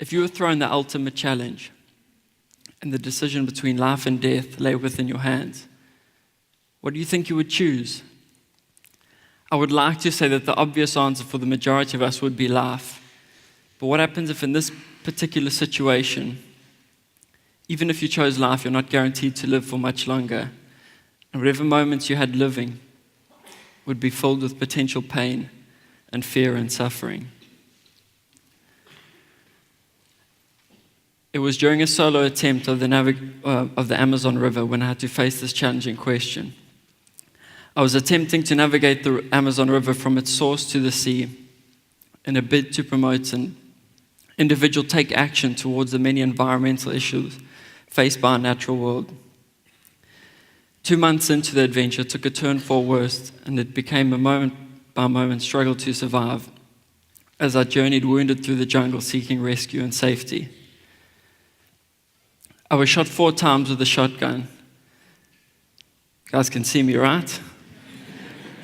If you were thrown the ultimate challenge and the decision between life and death lay within your hands, what do you think you would choose? I would like to say that the obvious answer for the majority of us would be life. But what happens if in this particular situation, even if you chose life, you're not guaranteed to live for much longer, and whatever moments you had living would be filled with potential pain and fear and suffering? It was during a solo attempt of the Amazon River when I had to face this challenging question. I was attempting to navigate the Amazon River from its source to the sea in a bid to promote an individual take action towards the many environmental issues faced by our natural world. 2 months into the adventure took a turn for worse, and it became a moment-by-moment struggle to survive as I journeyed wounded through the jungle seeking rescue and safety. I was shot 4 times with a shotgun. You guys can see me, right?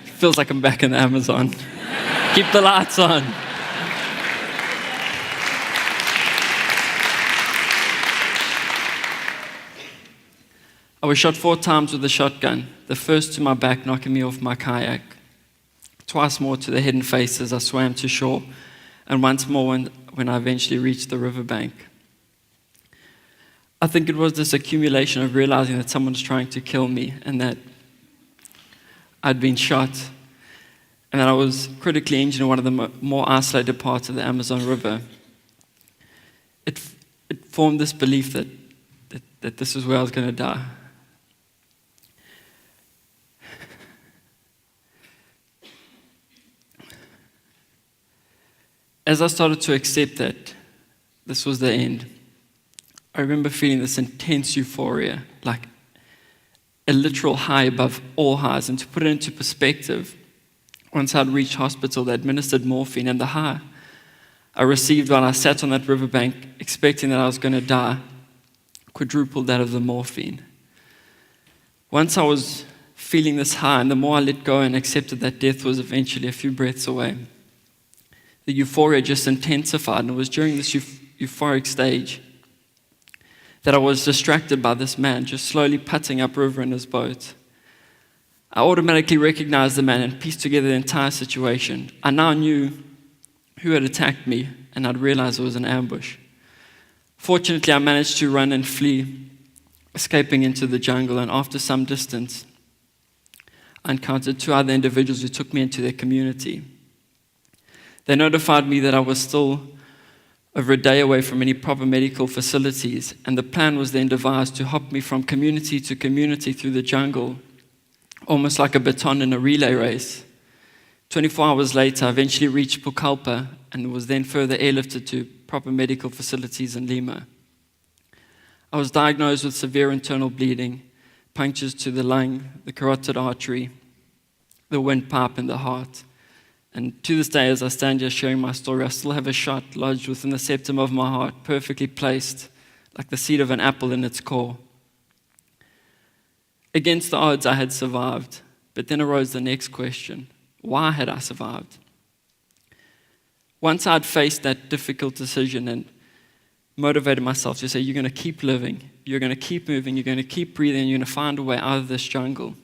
Feels like I'm back in the Amazon. Keep the lights on. I was shot 4 times with a shotgun, the first to my back, knocking me off my kayak. Twice more to the head and face as I swam to shore, and once more when I eventually reached the riverbank. I think it was this accumulation of realizing that someone was trying to kill me and that I'd been shot and that I was critically injured in one of the more isolated parts of the Amazon River. It formed this belief that this is where I was going to die. As I started to accept that this was the end, I remember feeling this intense euphoria, like a literal high above all highs. And to put it into perspective, once I'd reached hospital, they administered morphine, and the high I received while I sat on that riverbank expecting that I was going to die quadrupled that of the morphine. Once I was feeling this high, and the more I let go and accepted that death was eventually a few breaths away, the euphoria just intensified, and it was during this euphoric stage that I was distracted by this man just slowly putting upriver in his boat. I automatically recognized the man and pieced together the entire situation. I now knew who had attacked me, and I'd realized it was an ambush. Fortunately, I managed to run and flee, escaping into the jungle, and after some distance, I encountered 2 other individuals who took me into their community. They notified me that I was still over a day away from any proper medical facilities, and the plan was then devised to hop me from community to community through the jungle, almost like a baton in a relay race. 24 hours later, I eventually reached Pucallpa and was then further airlifted to proper medical facilities in Lima. I was diagnosed with severe internal bleeding, punctures to the lung, the carotid artery, the windpipe, and the heart. And to this day, as I stand here sharing my story, I still have a shot lodged within the septum of my heart, perfectly placed, like the seed of an apple in its core. Against the odds, I had survived. But then arose the next question. Why had I survived? Once I'd faced that difficult decision and motivated myself to say, you're going to keep living, you're going to keep moving, you're going to keep breathing, and you're going to find a way out of this jungle,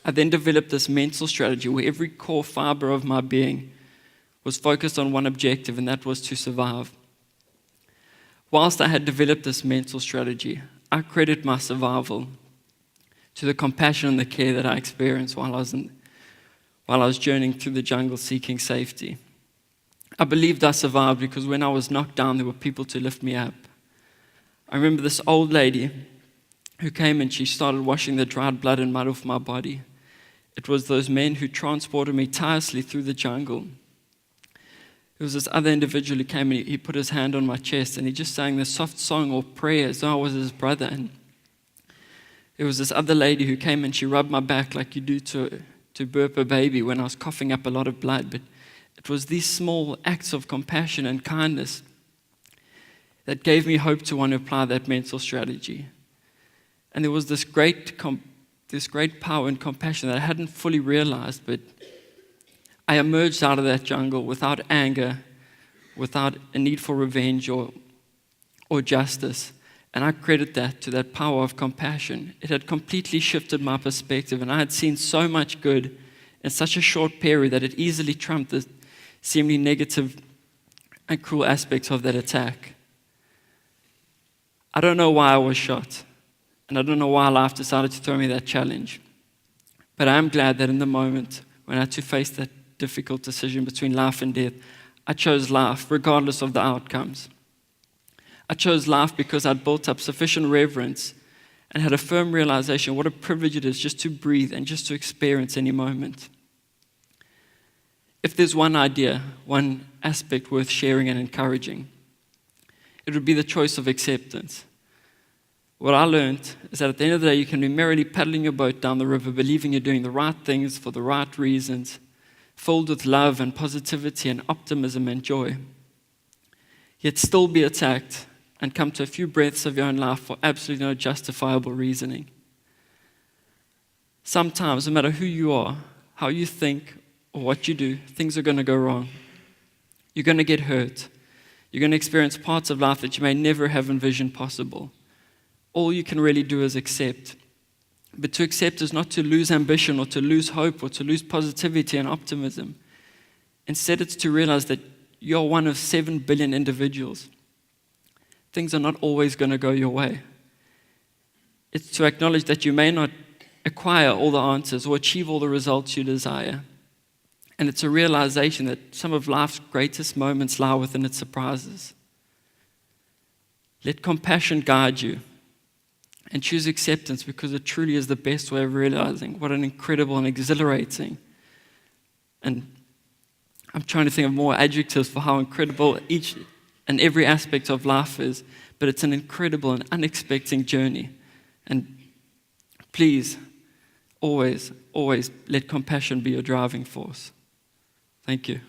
I then developed this mental strategy where every core fiber of my being was focused on one objective, and that was to survive. Whilst I had developed this mental strategy, I credit my survival to the compassion and the care that I experienced while I was journeying through the jungle seeking safety. I believed I survived because when I was knocked down, there were people to lift me up. I remember this old lady who came and she started washing the dried blood and mud off my body. It was those men who transported me tirelessly through the jungle. There was this other individual who came and he put his hand on my chest and he just sang this soft song or prayer as though I was his brother. And there was this other lady who came and she rubbed my back like you do to burp a baby when I was coughing up a lot of blood. But it was these small acts of compassion and kindness that gave me hope to want to apply that mental strategy. And there was this great power and compassion that I hadn't fully realized, but I emerged out of that jungle without anger, without a need for revenge or or justice. And I credit that to that power of compassion. It had completely shifted my perspective, and I had seen so much good in such a short period that it easily trumped the seemingly negative and cruel aspects of that attack. I don't know why I was shot, and I don't know why life decided to throw me that challenge. But I am glad that in the moment when I had to face that difficult decision between life and death, I chose life regardless of the outcomes. I chose life because I'd built up sufficient reverence and had a firm realization what a privilege it is just to breathe and just to experience any moment. If there's one idea, one aspect worth sharing and encouraging, it would be the choice of acceptance. What I learned is that at the end of the day, you can be merrily paddling your boat down the river, believing you're doing the right things for the right reasons, filled with love and positivity and optimism and joy, yet still be attacked and come to a few breaths of your own life for absolutely no justifiable reasoning. Sometimes, no matter who you are, how you think, or what you do, things are going to go wrong. You're going to get hurt. You're going to experience parts of life that you may never have envisioned possible. All you can really do is accept. But to accept is not to lose ambition or to lose hope or to lose positivity and optimism. Instead, it's to realize that you're one of 7 billion individuals. Things are not always going to go your way. It's to acknowledge that you may not acquire all the answers or achieve all the results you desire. And it's a realization that some of life's greatest moments lie within its surprises. Let compassion guide you. And choose acceptance because it truly is the best way of realizing what an incredible and exhilarating. And I'm trying to think of more adjectives for how incredible each and every aspect of life is, but it's an incredible and unexpected journey. And please, always, always let compassion be your driving force. Thank you.